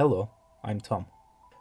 Hello, I'm Tom.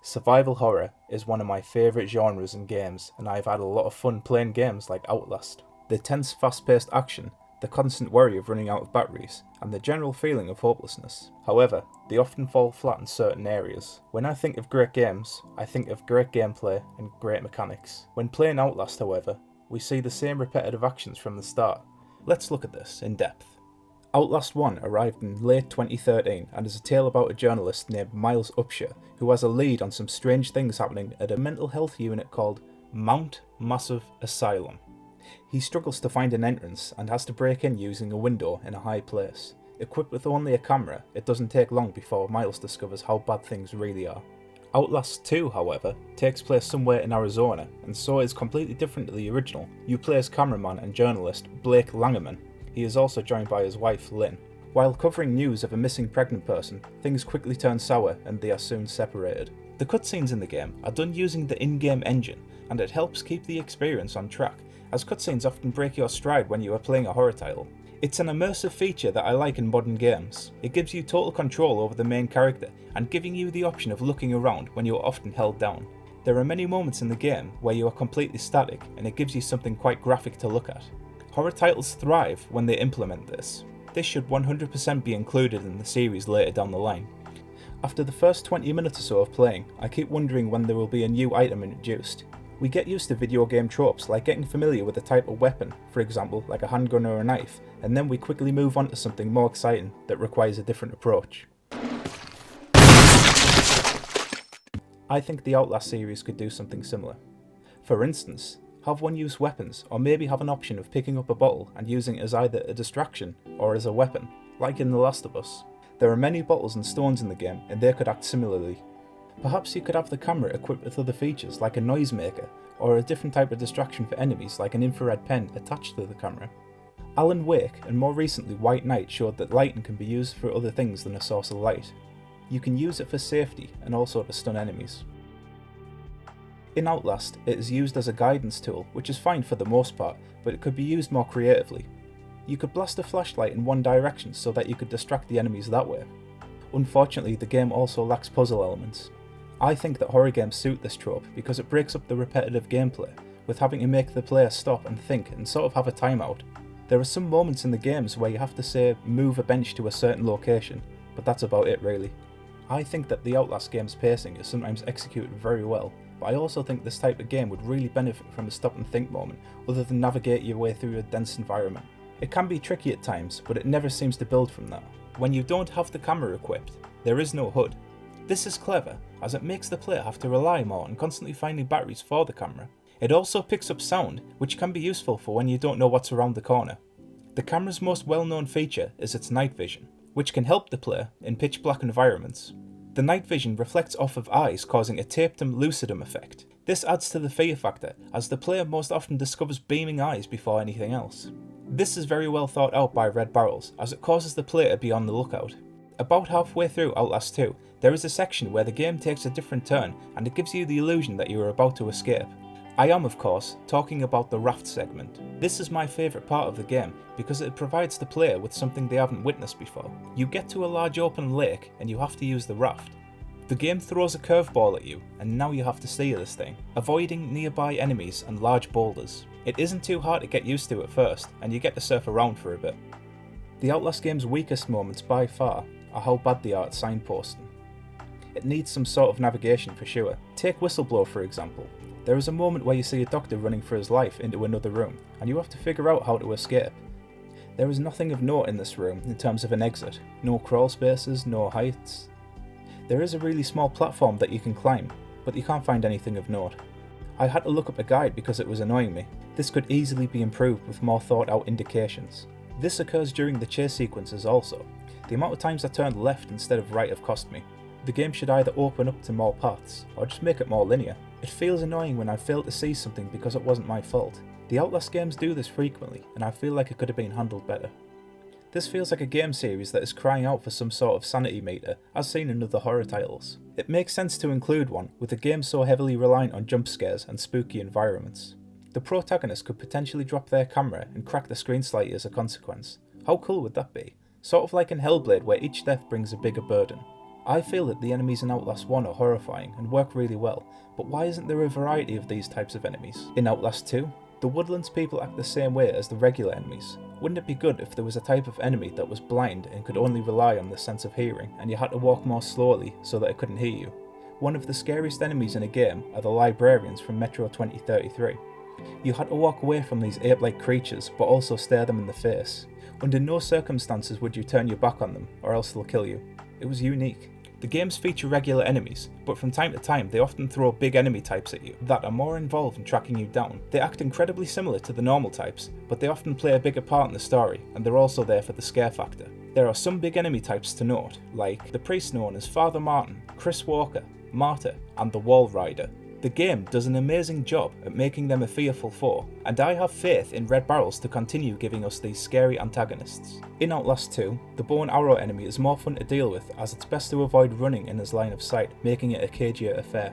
Survival horror is one of my favourite genres in games, and I've had a lot of fun playing games like Outlast. The tense, fast-paced action, the constant worry of running out of batteries, and the general feeling of hopelessness. However, they often fall flat in certain areas. When I think of great games, I think of great gameplay and great mechanics. When playing Outlast, however, we see the same repetitive actions from the start. Let's look at this in depth. Outlast 1 arrived in late 2013 and is a tale about a journalist named Miles Upshur who has a lead on some strange things happening at a mental health unit called Mount Massive Asylum. He struggles to find an entrance and has to break in using a window in a high place. Equipped with only a camera, it doesn't take long before Miles discovers how bad things really are. Outlast 2, however, takes place somewhere in Arizona, and so is completely different to the original. You play as cameraman and journalist Blake Langerman. He is also joined by his wife, Lynn. While covering news of a missing pregnant person, things quickly turn sour and they are soon separated. The cutscenes in the game are done using the in-game engine, and it helps keep the experience on track, as cutscenes often break your stride when you are playing a horror title. It's an immersive feature that I like in modern games. It gives you total control over the main character, and giving you the option of looking around when you are often held down. There are many moments in the game where you are completely static, and it gives you something quite graphic to look at. Horror titles thrive when they implement this. This should 100% be included in the series later down the line. After the first 20 minutes or so of playing, I keep wondering when there will be a new item introduced. We get used to video game tropes like getting familiar with a type of weapon, for example like a handgun or a knife, and then we quickly move on to something more exciting that requires a different approach. I think the Outlast series could do something similar. For instance, have one-use weapons, or maybe have an option of picking up a bottle and using it as either a distraction or as a weapon, like in The Last of Us. There are many bottles and stones in the game, and they could act similarly. Perhaps you could have the camera equipped with other features like a noisemaker, or a different type of distraction for enemies like an infrared pen attached to the camera. Alan Wake and more recently White Knight showed that lighting can be used for other things than a source of light. You can use it for safety and also to stun enemies. In Outlast, it is used as a guidance tool, which is fine for the most part, but it could be used more creatively. You could blast a flashlight in one direction so that you could distract the enemies that way. Unfortunately, the game also lacks puzzle elements. I think that horror games suit this trope because it breaks up the repetitive gameplay, with having to make the player stop and think and sort of have a timeout. There are some moments in the games where you have to say move a bench to a certain location, but that's about it really. I think that the Outlast game's pacing is sometimes executed very well, but I also think this type of game would really benefit from a stop and think moment other than navigate your way through a dense environment. It can be tricky at times, but it never seems to build from that. When you don't have the camera equipped, there is no HUD. This is clever, as it makes the player have to rely more on constantly finding batteries for the camera. It also picks up sound, which can be useful for when you don't know what's around the corner. The camera's most well-known feature is its night vision, which can help the player in pitch black environments. The night vision reflects off of eyes, causing a tapetum lucidum effect. This adds to the fear factor, as the player most often discovers beaming eyes before anything else. This is very well thought out by Red Barrels, as it causes the player to be on the lookout. About halfway through Outlast 2, there is a section where the game takes a different turn and it gives you the illusion that you are about to escape. I am, of course, talking about the raft segment. This is my favourite part of the game because it provides the player with something they haven't witnessed before. You get to a large open lake and you have to use the raft. The game throws a curveball at you and now you have to steer this thing, avoiding nearby enemies and large boulders. It isn't too hard to get used to at first and you get to surf around for a bit. The Outlast game's weakest moments by far are how bad they are at signposting. It needs some sort of navigation for sure. Take Whistleblower for example. There is a moment where you see a doctor running for his life into another room, and you have to figure out how to escape. There is nothing of note in this room in terms of an exit. No crawl spaces, no heights. There is a really small platform that you can climb, but you can't find anything of note. I had to look up a guide because it was annoying me. This could easily be improved with more thought out indications. This occurs during the chase sequences also. The amount of times I turned left instead of right have cost me. The game should either open up to more paths, or just make it more linear. It feels annoying when I fail to see something because it wasn't my fault. The Outlast games do this frequently, and I feel like it could have been handled better. This feels like a game series that is crying out for some sort of sanity meter, as seen in other horror titles. It makes sense to include one, with a game so heavily reliant on jump scares and spooky environments. The protagonist could potentially drop their camera and crack the screen slightly as a consequence. How cool would that be? Sort of like in Hellblade where each death brings a bigger burden. I feel that the enemies in Outlast 1 are horrifying and work really well, but why isn't there a variety of these types of enemies? In Outlast 2, the Woodlands people act the same way as the regular enemies. Wouldn't it be good if there was a type of enemy that was blind and could only rely on the sense of hearing, and you had to walk more slowly so that it couldn't hear you? One of the scariest enemies in a game are the librarians from Metro 2033. You had to walk away from these ape-like creatures, but also stare them in the face. Under no circumstances would you turn your back on them, or else they'll kill you. It was unique. The games feature regular enemies, but from time to time they often throw big enemy types at you that are more involved in tracking you down. They act incredibly similar to the normal types, but they often play a bigger part in the story, and they're also there for the scare factor. There are some big enemy types to note, like the priest known as Father Martin, Chris Walker, Martyr, and the Wall Rider. The game does an amazing job at making them a fearful foe, and I have faith in Red Barrels to continue giving us these scary antagonists. In Outlast 2, the bow and arrow enemy is more fun to deal with, as it's best to avoid running in his line of sight, making it a cagier affair.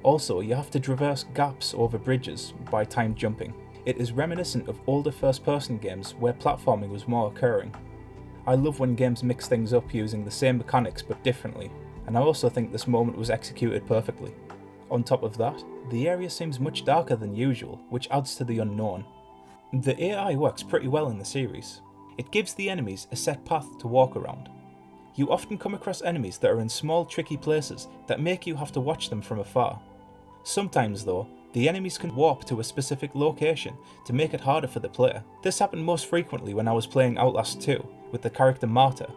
Also, you have to traverse gaps over bridges by timed jumping. It is reminiscent of older first-person games where platforming was more occurring. I love when games mix things up using the same mechanics but differently, and I also think this moment was executed perfectly. On top of that, the area seems much darker than usual, which adds to the unknown. The AI works pretty well in the series. It gives the enemies a set path to walk around. You often come across enemies that are in small tricky places that make you have to watch them from afar. Sometimes though, the enemies can warp to a specific location to make it harder for the player. This happened most frequently when I was playing Outlast 2 with the character Martyr.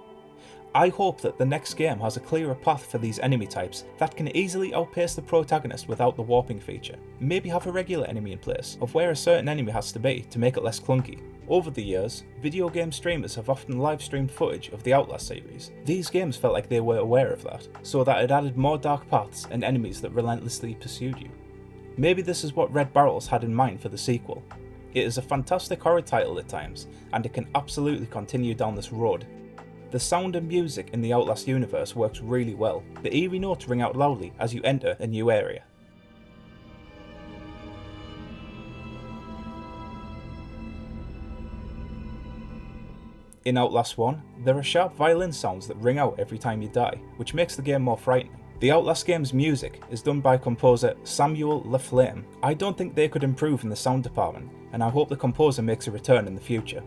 I hope that the next game has a clearer path for these enemy types that can easily outpace the protagonist without the warping feature. Maybe have a regular enemy in place of where a certain enemy has to be to make it less clunky. Over the years, video game streamers have often live streamed footage of the Outlast series. These games felt like they were aware of that, so that it added more dark paths and enemies that relentlessly pursued you. Maybe this is what Red Barrels had in mind for the sequel. It is a fantastic horror title at times, and it can absolutely continue down this road. The sound and music in the Outlast universe works really well. The eerie notes ring out loudly as you enter a new area. In Outlast 1, there are sharp violin sounds that ring out every time you die, which makes the game more frightening. The Outlast game's music is done by composer Samuel LaFlame. I don't think they could improve in the sound department, and I hope the composer makes a return in the future.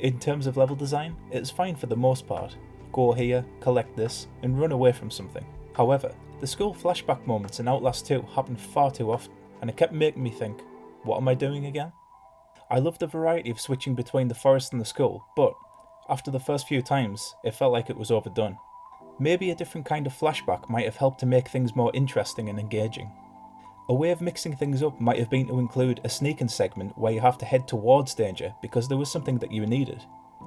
In terms of level design, it's fine for the most part. Go here, collect this, and run away from something. However, the school flashback moments in Outlast 2 happen far too often, and it kept making me think, what am I doing again? I love the variety of switching between the forest and the school, but after the first few times, it felt like it was overdone. Maybe a different kind of flashback might have helped to make things more interesting and engaging. A way of mixing things up might have been to include a sneaking segment where you have to head towards danger because there was something that you needed.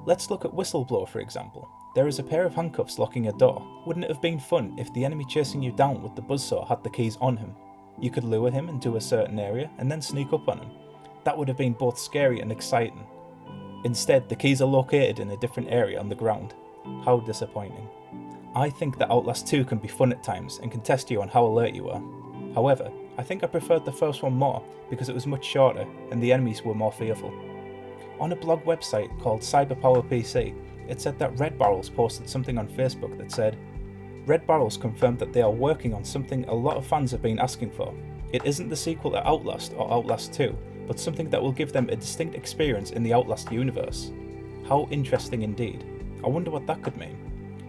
Let's look at Whistleblower for example. There is a pair of handcuffs locking a door. Wouldn't it have been fun if the enemy chasing you down with the buzzsaw had the keys on him? You could lure him into a certain area and then sneak up on him. That would have been both scary and exciting. Instead, the keys are located in a different area on the ground. How disappointing. I think that Outlast 2 can be fun at times and can test you on how alert you are. However, I think I preferred the first one more because it was much shorter and the enemies were more fearful. On a blog website called CyberPowerPC, it said that Red Barrels posted something on Facebook that said, Red Barrels confirmed that they are working on something a lot of fans have been asking for. It isn't the sequel to Outlast or Outlast 2, but something that will give them a distinct experience in the Outlast universe. How interesting indeed. I wonder what that could mean.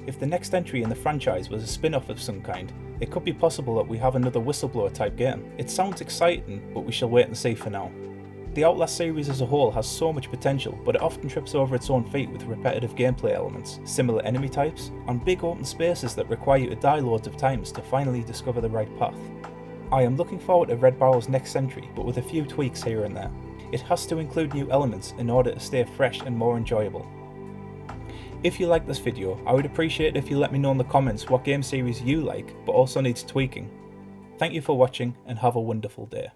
If the next entry in the franchise was a spin-off of some kind, it could be possible that we have another Whistleblower type game. It sounds exciting, but we shall wait and see for now. The Outlast series as a whole has so much potential, but it often trips over its own feet with repetitive gameplay elements, similar enemy types, and big open spaces that require you to die loads of times to finally discover the right path. I am looking forward to Red Barrel's next entry, but with a few tweaks here and there. It has to include new elements in order to stay fresh and more enjoyable. If you like this video, I would appreciate it if you let me know in the comments what game series you like but also needs tweaking. Thank you for watching and have a wonderful day.